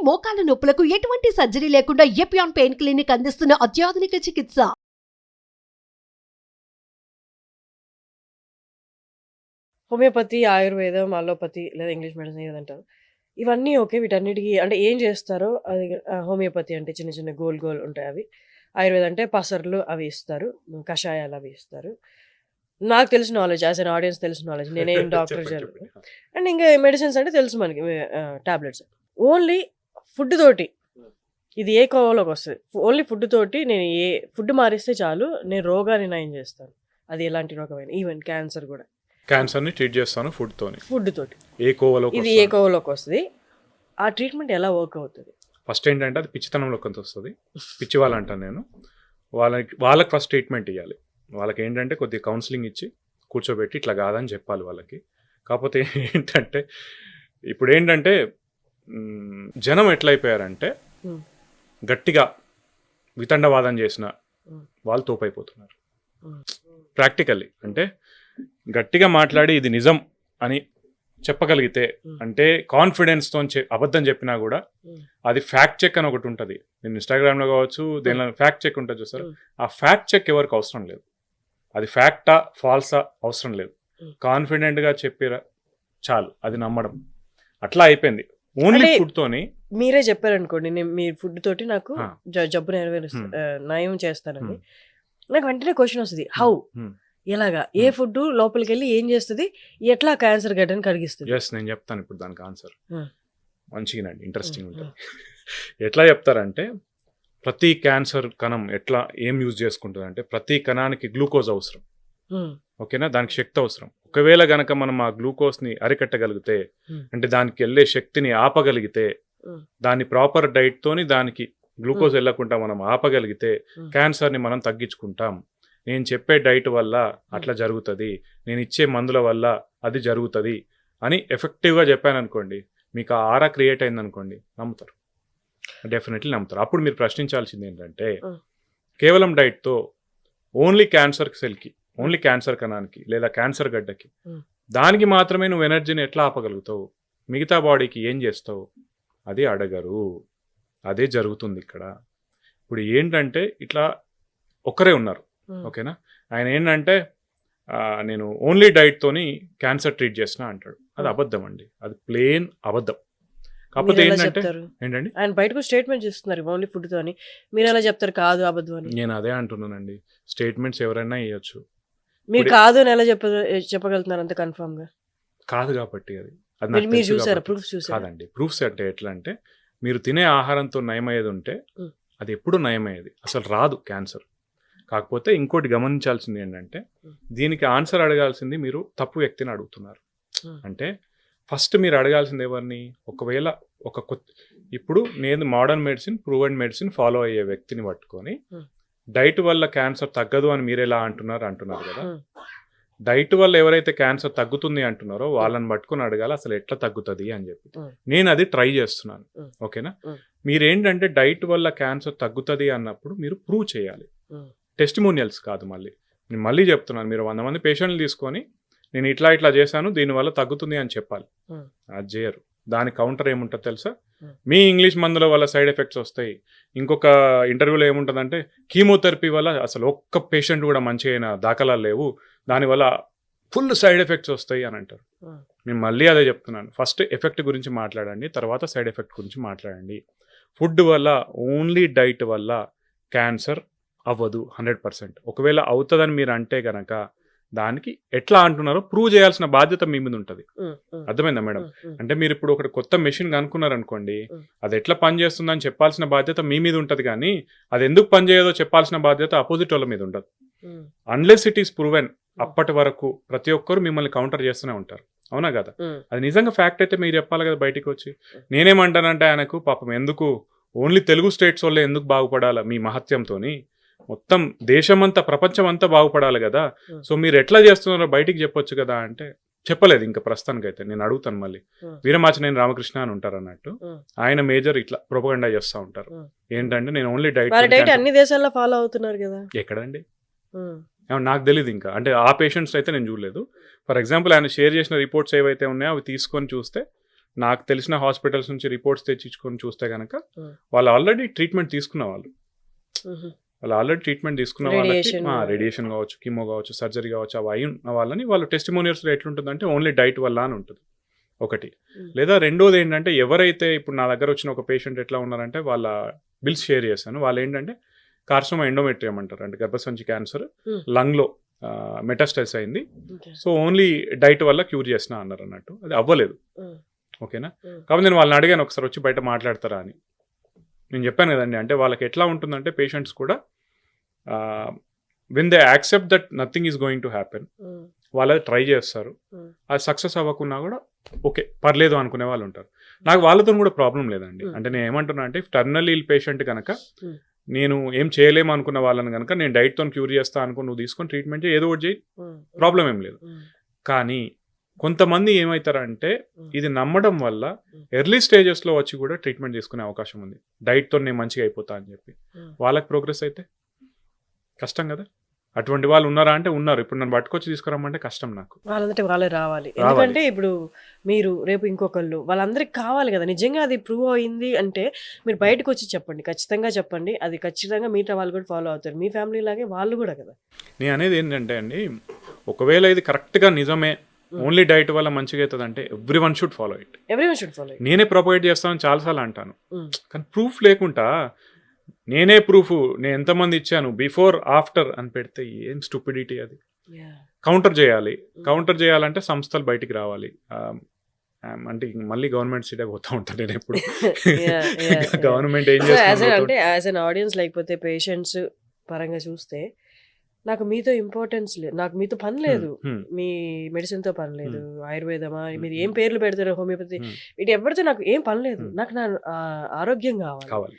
మోకాల నొప్పులకు ఎటువంటి సర్జరీ లేకుండా ఎపియాన్ పెయిన్ క్లినిక్ అందిస్తున్న అత్యాధునిక చికిత్స. హోమియోపతి, ఆయుర్వేదం, అలోపతి లేదా ఇంగ్లీష్ మెడిసిన్ ఏదంటారు. ఇవన్నీ ఓకే. వీటన్నిటికి అంటే ఏం చేస్తారో అది హోమియోపతి అంటే చిన్న చిన్న గోల్ ఉంటాయి అవి. ఆయుర్వేదం అంటే పసర్లు అవి ఇస్తారు. కషాయాలు అవి ఇస్తారు. నాకు తెలిసిన నాలెడ్జ్ యాజ్ ఎన్ ఆడియన్స్ తెలిసిన నాలెడ్జ్ నేనేం డాక్టర్ చెప్పండి. అండ్ ఇంకా మెడిసిన్స్ అంటే తెలుసు మనకి టాబ్లెట్స్. ఓన్లీ ఫుడ్ తోటి ఇది ఏ కోవలోకి వస్తుంది. ఓన్లీ ఫుడ్ తోటి నేను ఏ ఫుడ్ మారిస్తే చాలు నేను రోగాన్ని నయం చేస్తాను. అది ఎలాంటి రోగమైన ఈవెన్ క్యాన్సర్ కూడా క్యాన్సర్ని ట్రీట్ చేస్తాను ఫుడ్ తోటి. ఏ కోవలో ఇది ఏ కోవలోకి వస్తుంది. ఆ ట్రీట్మెంట్ ఎలా వర్క్ అవుతుంది? ఫస్ట్ ఏంటంటే అది పిచ్చితనంలో కొంత వస్తుంది. పిచ్చి వాళ్ళు అంటాను నేను. వాళ్ళకి ఫస్ట్ ట్రీట్మెంట్ ఇవ్వాలి. వాళ్ళకి ఏంటంటే కొద్దిగా కౌన్సిలింగ్ ఇచ్చి కూర్చోబెట్టి ఇట్లా కాదని చెప్పాలి వాళ్ళకి. కాకపోతే ఏంటంటే ఇప్పుడు ఏంటంటే జనం ఎట్లయిపోయారంటే గట్టిగా వితండవాదం చేసిన వాళ్ళు తోపైపోతున్నారు. ప్రాక్టికల్లీ అంటే గట్టిగా మాట్లాడి ఇది నిజం అని చెప్పగలిగితే అంటే కాన్ఫిడెన్స్తో అబద్ధం చెప్పినా కూడా అది ఫ్యాక్ట్ చెక్ అని ఒకటి ఉంటుంది. నేను ఇన్స్టాగ్రామ్లో కావచ్చు దేనిలో ఫ్యాక్ట్ చెక్ ఉంటుంది చూసారు. ఆ ఫ్యాక్ట్ చెక్ ఎవరికి అవసరం లేదు. అది ఫ్యాక్టా ఫాల్సా అవసరం లేదు. కాన్ఫిడెంట్గా చెప్పిరా చాలు, అది నమ్మడం. అట్లా అయిపోయింది ఓన్లీ ఫుడ్ తోని. మీరే చెప్పారనుకోండి నేను మీ ఫుడ్ తోటి నాకు జబ్బు నయం చేస్తానని, నాకు వెంటనే క్వశ్చన్ వస్తుంది హౌ, ఎలాగా, ఏ ఫుడ్ లోపలికి వెళ్ళి ఏం చేస్తుంది, ఎట్లా క్యాన్సర్ గడ్డని కరిగిస్తుంది? ఎస్, నేను చెప్తాను ఇప్పుడు దానికి ఆన్సర్. మంచిగానండి, ఇంట్రెస్టింగ్ ఉంటుంది. ఎట్లా చెప్తారంటే ప్రతి క్యాన్సర్ కణం ఎట్లా ఏం యూజ్ చేసుకుంటుంది అంటే ప్రతి కణానికి గ్లూకోజ్ అవసరం. ఓకేనా, దానికి శక్తి అవసరం. ఒకవేళ గనక మనం ఆ గ్లూకోజ్ని అరికట్టగలిగితే అంటే దానికి వెళ్ళే శక్తిని ఆపగలిగితే, దాని ప్రాపర్ డైట్తోని దానికి గ్లూకోజ్ వెళ్ళకుండా మనం ఆపగలిగితే క్యాన్సర్ని మనం తగ్గించుకుంటాం. నేను చెప్పే డైట్ వల్ల అట్లా జరుగుతుంది, నేను ఇచ్చే మందుల వల్ల అది జరుగుతుంది అని ఎఫెక్టివ్గా చెప్పాను అనుకోండి, మీకు ఆ ఆరా క్రియేట్ అయిందనుకోండి, నమ్ముతారు, డెఫినెట్లీ నమ్ముతారు. అప్పుడు మీరు ప్రశ్నించాల్సింది ఏంటంటే కేవలం డైట్తో ఓన్లీ క్యాన్సర్ సెల్కి, ఓన్లీ క్యాన్సర్ కణానికి లేదా క్యాన్సర్ గడ్డకి దానికి మాత్రమే నువ్వు ఎనర్జీని ఎట్లా ఆపగలుగుతావు, మిగతా బాడీకి ఏం చేస్తావు, అది అడగరు. అదే జరుగుతుంది ఇక్కడ. ఇప్పుడు ఏంటంటే ఇట్లా ఒక్కరే ఉన్నారు, ఓకేనా, ఆయన ఏంటంటే నేను ఓన్లీ డైట్తోని క్యాన్సర్ ట్రీట్ చేసిన అంటాడు. అది అబద్ధం అండి, అది ప్లేన్ అబద్ధం. కాకపోతే ఏంటంటే ఏంటండి ఆయన బయటకు స్టేట్మెంట్ చేస్తున్నారు ఓన్లీ ఫుడ్ తో అని, మీరు ఎలా చెప్తారు కాదు అబద్ధం అని? నేను అదే అంటున్నానండి, స్టేట్మెంట్స్ ఎవరైనా ఇవ్వచ్చు, మీరు కాదు అని ఎలా చెప్పగలుగుతున్నారు అంత కన్ఫర్మ్ గా? కాదు కాబట్టి మీరు చూసారా ప్రూఫ్స్? చూసారా? కాదండి, ప్రూఫ్స్ అంటే ఎట్లా అంటే మీరు తినే ఆహారంతో నయమయ్యేది ఉంటే అది ఎప్పుడు నయమయ్యేది, అసలు రాదు క్యాన్సర్. కాకపోతే ఇంకోటి గమనించాల్సింది ఏంటంటే దీనికి ఆన్సర్ అడగాల్సింది మీరు తప్పు వ్యక్తిని అడుగుతున్నారు. అంటే ఫస్ట్ మీరు అడగాల్సింది ఎవరిని, ఒకవేళ ఇప్పుడు నేను modern medicine, proven medicine follow అయ్యే వ్యక్తిని పట్టుకొని డైట్ వల్ల క్యాన్సర్ తగ్గదు అని మీరు ఎలా అంటున్నారు కదా, డైట్ వల్ల ఎవరైతే క్యాన్సర్ తగ్గుతుంది అంటున్నారో వాళ్ళని పట్టుకొని అడగాలి అసలు ఎట్లా తగ్గుతుంది అని చెప్పి. నేను అది ట్రై చేస్తున్నాను, ఓకేనా. మీరేంటంటే డైట్ వల్ల క్యాన్సర్ తగ్గుతుంది అన్నప్పుడు మీరు ప్రూవ్ చేయాలి, టెస్టిమోనియల్స్ కాదు. నేను మళ్ళీ చెప్తున్నాను, మీరు 100 మంది పేషెంట్లు తీసుకొని నేను ఇట్లా చేశాను దీనివల్ల తగ్గుతుంది అని చెప్పాలి, అది చేయరు. దాని కౌంటర్ ఏముంటుంది తెలుసా, మీ ఇంగ్లీష్ మందుల వల్ల సైడ్ ఎఫెక్ట్స్ వస్తాయి. ఇంకొక ఇంటర్వ్యూలో ఏముంటుందంటే కీమోథెరపీ వల్ల అసలు ఒక్క పేషెంట్ కూడా మంచి అయిన దాఖలాలు లేవు, దానివల్ల ఫుల్ సైడ్ ఎఫెక్ట్స్ వస్తాయి అని అంటారు. నేను మళ్ళీ అదే చెప్తున్నాను, ఫస్ట్ ఎఫెక్ట్ గురించి మాట్లాడండి, తర్వాత సైడ్ ఎఫెక్ట్ గురించి మాట్లాడండి. ఫుడ్ వల్ల, ఓన్లీ డైట్ వల్ల క్యాన్సర్ అవ్వదు 100%. ఒకవేళ అవుతుందని మీరు అంటే కనుక దానికి ఎట్లా అంటున్నారో ప్రూవ్ చేయాల్సిన బాధ్యత మీ మీద ఉంటుంది. అర్థమైందా మేడం? అంటే మీరు ఇప్పుడు ఒక కొత్త మెషిన్ కనుక్కున్నారనుకోండి, అది ఎట్లా పనిచేస్తుందని చెప్పాల్సిన బాధ్యత మీ మీద ఉంటుంది, కానీ అది ఎందుకు పనిచేయదో చెప్పాల్సిన బాధ్యత అపోజిట్ వాళ్ళ మీద ఉండదు. అన్లెస్ ఇట్ ఈస్ ప్రూవెన్, అప్పటి వరకు ప్రతి ఒక్కరు మిమ్మల్ని కౌంటర్ చేస్తూనే ఉంటారు, అవునా కదా? అది నిజంగా ఫ్యాక్ట్ అయితే మీరు చెప్పాలి కదా బయటికి వచ్చి. నేనేమంటానంటే ఆయనకు పాపం ఎందుకు ఓన్లీ తెలుగు స్టేట్స్ వల్లే ఎందుకు బాగుపడాలా, మీ మహత్యంతోని మొత్తం దేశమంతా ప్రపంచం అంతా బాగుపడాలి కదా, సో మీరు ఎట్లా చేస్తున్నారో బయటికి చెప్పొచ్చు కదా అంటే చెప్పలేదు ఇంకా ప్రస్తుతానికైతే. నేను అడుగుతాను మళ్ళీ, వీరమాచినేని రామకృష్ణ అని ఉంటారు అన్నట్టు, ఆయన మేజర్ ఇట్లా ప్రొపగండా చేస్తూ ఉంటారు. ఏంటంటే నేను ఓన్లీ డైట్ అన్ని దేశాల్లో ఫాలో అవుతున్నారు కదా. ఎక్కడండి నాకు తెలియదు ఇంకా, అంటే ఆ పేషెంట్స్ అయితే నేను చూడలేదు. ఫర్ ఎగ్జాంపుల్ ఆయన షేర్ చేసిన రిపోర్ట్స్ ఏవైతే ఉన్నాయో అవి తీసుకొని చూస్తే నాకు తెలిసిన హాస్పిటల్స్ నుంచి రిపోర్ట్స్ తెచ్చించుకొని చూస్తే కనుక Hmm. వాళ్ళు ఆల్రెడీ ట్రీట్మెంట్ తీసుకున్న వాళ్ళు Mhm. వాళ్ళు ఆల్రెడీ ట్రీట్మెంట్ తీసుకున్న వాళ్ళకి Radiation. రేడియేషన్ కావచ్చు, కీమో కావచ్చు, సర్జరీ కావచ్చు, అవి అయి ఉన్న వాళ్ళని వాళ్ళ టెస్టిమోనియల్స్లో ఎట్లుంటుందంటే ఓన్లీ డైట్ వల్ల అని ఉంటుంది ఒకటి. లేదా రెండోది ఏంటంటే ఎవరైతే ఇప్పుడు నా దగ్గర వచ్చిన ఒక పేషెంట్ ఎట్లా ఉన్నారంటే వాళ్ళ బిల్స్ షేర్ చేశాను. వాళ్ళు ఏంటంటే కార్సినోమా ఎండోమెట్రియం అంటారు, అంటే గర్భసంచి క్యాన్సర్ Hmm. లంగ్లో మెటాస్టైస్ అయింది. Okay. సో ఓన్లీ డైట్ వల్ల క్యూర్ చేసిన అన్నారు అన్నట్టు. అది అవ్వలేదు. Hmm. ఓకేనా. Hmm. కాబట్టి నేను వాళ్ళని అడిగాను ఒకసారి వచ్చి బయట మాట్లాడతారా అని. నేను చెప్పాను కదండి, అంటే వాళ్ళకి ఎట్లా ఉంటుందంటే పేషెంట్స్ కూడా when they accept that nothing is going to happen, Hmm. వాళ్ళు ట్రై చేస్తారు. Hmm. అది సక్సెస్ అవ్వకున్నా కూడా ఓకే పర్లేదు అనుకునే వాళ్ళు ఉంటారు. నాకు వాళ్ళతో కూడా ప్రాబ్లం లేదండి. Hmm. అంటే నేను ఏమంటున్నా అంటే టర్మినల్ ఇల్ పేషెంట్ కనుక Hmm. నేను ఏం చేయలేము అనుకున్న వాళ్ళని కనుక నేను డైట్తో క్యూర్ చేస్తా అనుకుని నువ్వు తీసుకొని ట్రీట్మెంట్ చేయి, ఏదో ఒకటి చేయి, Hmm. ప్రాబ్లం ఏం లేదు. Hmm. కానీ కొంతమంది ఏమవుతారంటే Hmm. ఇది నమ్మడం వల్ల ఎర్లీ స్టేజెస్లో వచ్చి కూడా ట్రీట్మెంట్ తీసుకునే అవకాశం ఉంది, డైట్తో నేను మంచిగా అయిపోతా అని చెప్పి. Hmm. వాళ్ళకి ప్రోగ్రెస్ అయితే కష్టం కదా. అటువంటి వాళ్ళు ఉన్నారా అంటే ఉన్నారు. ఇప్పుడు నన్ను పట్టుకొచ్చి తీసుకురమ్మంటే కష్టం నాకు. వాళ్ళంతటే వాళ్ళే రావాలి. ఎందుకంటే ఇప్పుడు మీరు రేపు ఇంకొకళ్ళు వాళ్ళందరికి కావాలి కదా. నిజంగా అది ప్రూవ్ అయింది అంటే మీరు బయటకు వచ్చి చెప్పండి, ఖచ్చితంగా చెప్పండి. అది ఖచ్చితంగా మిగతా వాళ్ళు కూడా ఫాలో అవుతారు, మీ ఫ్యామిలీ లాగే వాళ్ళు కూడా కదా. నేను అనేది ఏంటంటే అండి, ఒకవేళ ఇది కరెక్ట్గా నిజమే ఓన్లీ డైట్ వల్ల మంచిగా అవుతుంది అంటే every one should follow it. Everyone should follow. నేనే ప్రొపగేట్ చేస్తానని చాలాసార్లు అంటాను, కానీ ప్రూఫ్ లేకుండా నేనే ప్రూఫ్ నేను ఎంతమంది ఇచ్చాను బిఫోర్ ఆఫ్టర్ అని పెడితే ఏం స్టూపిడిటీ అది. కౌంటర్ చేయాలి. కౌంటర్ చేయాలంటే సంస్థలు బయటికి రావాలి. అంటే మళ్ళీ గవర్నమెంట్ సీటే పోతా ఉంటాను నేను ఎప్పుడు. గవర్నమెంట్ ఏం చేస్తుంది అంటే యాజ్ అన్ ఆడియన్స్ లేకపోతే పేషెంట్స్ పరంగా చూస్తే నాకు మీతో ఇంపార్టెన్స్ లేదు, నాకు మీతో పని లేదు, మీ మెడిసిన్తో పని లేదు, ఆయుర్వేదమా మీరు ఏం పేర్లు పెడతారు, హోమియోపతి, వీటి ఎవరితో నాకు ఏం పని లేదు. నాకు నా ఆరోగ్యం కావాలి.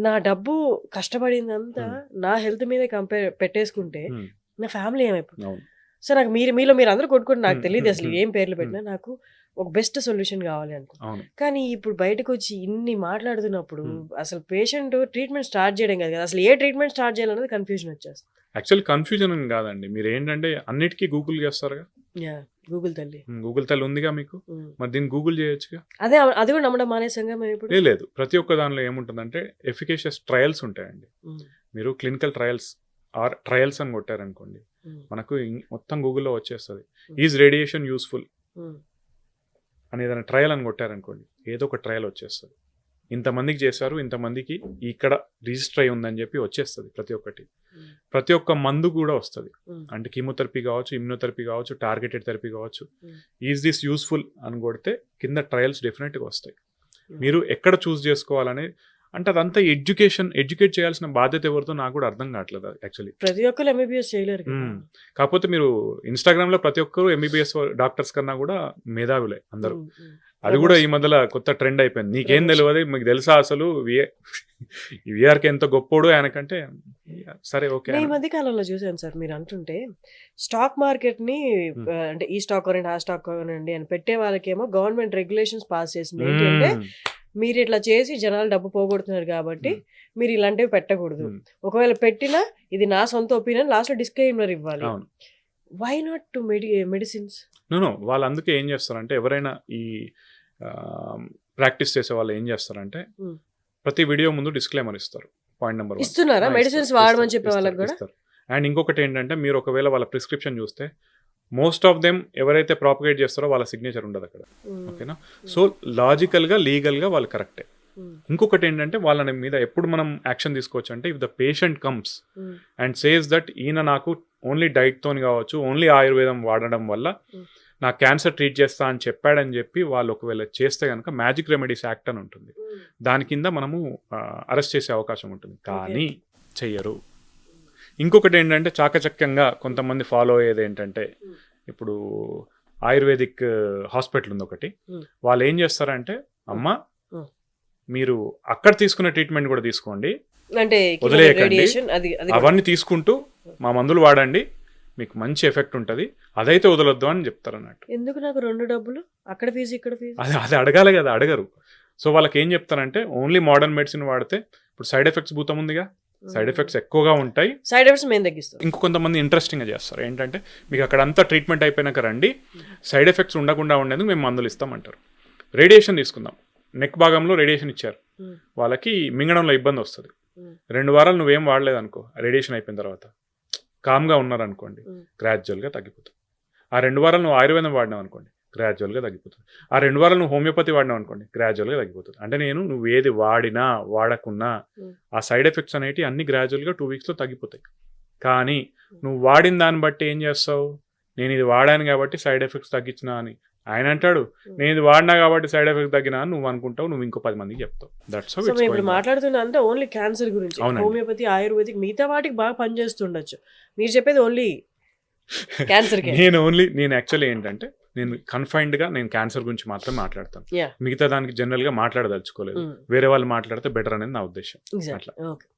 నా డబ్బు కష్టపడిందంతా నా హెల్త్ మీదే పెట్టేసుకుంటే నా ఫ్యామిలీ ఏమైపోతుంది. సో నాకు మీలో మీరు అందరూ కొట్టుకుంటే నాకు తెలియదు అసలు ఏం పేర్లు పెట్టినా, నాకు ఒక బెస్ట్ సొల్యూషన్ కావాలి అనుకుంటున్నాను. కానీ ఇప్పుడు బయటకు వచ్చి ఇన్ని మాట్లాడుతున్నప్పుడు అసలు పేషెంట్ ట్రీట్మెంట్ స్టార్ట్ చేయడం కదా, అసలు ఏ ట్రీట్మెంట్ స్టార్ట్ చేయాలన్నది కన్ఫ్యూజన్ వచ్చేస్తుంది. యాక్చువల్లీ కన్ఫ్యూజన్ అని కాదండి, మీరు ఏంటంటే అన్నిటికీ గూగుల్ చేస్తారుగా. గూగుల్ తల్లి ఉందిగా మీకు, మరి దీన్ని గూగుల్ చేయొచ్చుగా. అది కూడా నమ్మడం మానేసంగా మేము ఇప్పుడు. లేదు, ప్రతి ఒక్క దానిలో ఏముంటుందంటే ఎఫికేషియస్ ట్రయల్స్ ఉంటాయండి. మీరు క్లినికల్ ట్రయల్స్ అని కొట్టారనుకోండి, మనకు మొత్తం గూగుల్లో వచ్చేస్తుంది. ఈజ్ రేడియేషన్ యూస్ఫుల్ అని ఏదైనా ట్రయల్ అని కొట్టారనుకోండి, ఏదో ఒక ట్రయల్ వచ్చేస్తుంది. ఇంతమందికి చేశారు, ఇంతమందికి ఇక్కడ రిజిస్టర్ అయి ఉందని చెప్పి వచ్చేస్తుంది. ప్రతి ఒక్క మందు కూడా వస్తుంది. అంటే కీమోథెరపీ కావచ్చు, ఇమ్యూనోథెరపీ కావచ్చు, టార్గెటెడ్ థెరపీ కావచ్చు. ఈజ్ దిస్ యూస్ఫుల్ అని కొడితే కింద ట్రయల్స్ డెఫినెట్గా వస్తాయి. మీరు ఎక్కడ చూస్ చేసుకోవాలని అంటే అదంతా ఎడ్యుకేట్ చేయాల్సిన బాధ్యత ఎవరితో నాకు కూడా అర్థం కావట్లేదు యాక్చువల్లీ. ప్రతి ఒక్కరు ఎంబీబీఎస్ చేయలేరు. కాకపోతే మీరు ఇన్స్టాగ్రామ్ లో ప్రతి ఒక్కరు ఎంబీబీఎస్ డాక్టర్స్ కన్నా కూడా మేధావులే అందరూ. అది కూడా ఈ మధ్యలో కొత్త ట్రెండ్ అయిపోయింది. నీకేం తెలియదు, మీకు తెలుసా అసలు విఆర్కి ఎంత గొప్పోడు ఆయనకంటే. సరే ఓకే. ఈ మధ్య కాలంలో చూసాను సార్, మీరు అంటుంటే స్టాక్ మార్కెట్ ని అంటే ఈ స్టాక్ కొనండి, ఆ స్టాక్ కొనండి అని పెట్టే వాళ్ళకేమో గవర్నమెంట్ రెగ్యులేషన్స్ పాస్ చేసింది. ఏంటంటే మీరు ఇట్లా చేసి జనాలు డబ్బు పోగొడుతున్నారు కాబట్టి మీరు ఇలాంటివి పెట్టకూడదు. ఒకవేళ పెట్టినా ఇది నా సొంత ఒపీనియన్, లాస్ట్ లో డిస్క్లైమర్ ఇవ్వాలి. Why not to medicines? No, వాళ్ళు అందుకే ఏం చేస్తారంటే ఎవరైనా ఈ ప్రాక్టీస్ చేసే వాళ్ళు ఏం చేస్తారంటే ప్రతి వీడియో ముందు డిస్క్లైమర్ ఇస్తారు. పాయింట్ నెంబర్ 1 ఇస్తున్నారా? మెడిసిన్స్ వాడమని చెప్పే వాళ్ళకి కూడా. అండ్ ఇంకొకటి ఏంటంటే మీరు ఒకవేళ వాళ్ళ ప్రిస్క్రిప్షన్ చూస్తే మోస్ట్ ఆఫ్ దెమ్ ఎవరైతే ప్రాపగేట్ చేస్తారో వాళ్ళ సిగ్నేచర్ ఉండదు అక్కడ. ఓకేనా. సో లాజికల్గా లీగల్గా వాళ్ళు కరెక్టే. ఇంకొకటి ఏంటంటే వాళ్ళని మీద ఎప్పుడు మనం యాక్షన్ తీసుకోవచ్చు అంటే if the patient comes and says that ఈయన నాకు ఓన్లీ డైట్తోని కావచ్చు, ఓన్లీ ఆయుర్వేదం వాడడం వల్ల నా క్యాన్సర్ ట్రీట్ చేస్తా అని చెప్పాడని చెప్పి వాళ్ళు ఒకవేళ చేస్తే కనుక మ్యాజిక్ రెమెడీస్ యాక్ట్ అని ఉంటుంది. దాని కింద మనము అరెస్ట్ చేసే అవకాశం ఉంటుంది. కానీ చెయ్యరు. ఇంకొకటి ఏంటంటే చాకచక్యంగా కొంతమంది ఫాలో అయ్యేది ఏంటంటే ఇప్పుడు ఆయుర్వేదిక్ హాస్పిటల్ ఉంది ఒకటి, వాళ్ళు ఏం చేస్తారంటే అమ్మ మీరు అక్కడ తీసుకునే ట్రీట్మెంట్ కూడా తీసుకోండి, అంటే వదిలేయకండి, అవన్నీ తీసుకుంటూ మా మందులు వాడండి, మీకు మంచి ఎఫెక్ట్ ఉంటుంది, అదైతే వదలొద్దు అని చెప్తారు అన్నట్టు. ఎందుకు నాకు 2 డబ్బులు, అక్కడ ఫీజు ఇక్కడ ఫీజు? అది అడగాలి కదా, అడగరు. సో వాళ్ళకి ఏం చెప్తారంటే ఓన్లీ మోడర్న్ మెడిసిన్ వాడితే ఇప్పుడు సైడ్ ఎఫెక్ట్స్ భూతం ఉందిగా, సైడ్ ఎఫెక్ట్స్ ఎక్కువగా ఉంటాయి, సైడ్ ఎఫెక్ట్స్ మేము తగ్గిస్తాం. ఇంకో కొంతమంది ఇంట్రెస్టింగ్గా చేస్తారు ఏంటంటే మీకు అక్కడ అంతా ట్రీట్మెంట్ అయిపోయినాక రండి, సైడ్ ఎఫెక్ట్స్ ఉండకుండా ఉండేందుకు మేము మందులు ఇస్తామంటారు. రేడియేషన్ తీసుకుందాం, నెక్ భాగంలో రేడియేషన్ ఇచ్చారు, Hmm. వాళ్ళకి మింగడంలో ఇబ్బంది వస్తుంది. Hmm. 2 వారాలు నువ్వేం వాడలేదు అనుకో, రేడియేషన్ అయిపోయిన తర్వాత కామ్గా ఉన్నారనుకోండి, Hmm. గ్రాడ్యువల్గా తగ్గిపోతుంది. ఆ 2 వారాలు నువ్వు ఆయుర్వేదం వాడినావు అనుకోండి, గ్రాడ్యువల్గా తగ్గిపోతుంది. ఆ 2 వారాలు నువ్వు హోమియోపతి వాడినావు అనుకోండి, గ్రాడ్యువల్గా తగ్గిపోతుంది. అంటే నువ్వు ఏది వాడినా వాడకున్నా Hmm. ఆ సైడ్ ఎఫెక్ట్స్ అనేవి అన్ని గ్రాడ్యువల్గా 2 వీక్స్లో తగ్గిపోతాయి. కానీ నువ్వు వాడిన దాన్ని బట్టి ఏం చేస్తావు, నేను ఇది వాడాను కాబట్టి సైడ్ ఎఫెక్ట్స్ తగ్గించినా అని ఆయన అంటాడు, నేను ఇది వాడినా కాబట్టి సైడ్ ఎఫెక్ట్స్ తగ్గినా అని నువ్వు అనుకుంటావు, నువ్వు ఇంకో 10 మందికి చెప్తావు. దట్స్ హౌ సో ఇట్స్ మేము ఇప్పుడు గోయింగ్. మాట్లాడుతున్నా అంటే ఓన్లీ క్యాన్సర్ గురించి. అవునండి. హోమియోపతి, ఆయుర్వేదిక్ మిగతా వాటికి బాగా పనిచేస్తుండొచ్చు. మీరు చెప్పేది ఓన్లీ క్యాన్సర్కే. నేను యాక్చువల్లీ ఏంటంటే నేను కన్ఫైన్డ్గా నేను క్యాన్సర్ గురించి మాత్రమే మాట్లాడతాను. Yeah. మిగతా దానికి జనరల్గా మాట్లాడదలుచుకోలేదు. Mm. వేరే వాళ్ళు మాట్లాడితే బెటర్ అనేది నా ఉద్దేశం. Exactly. Okay.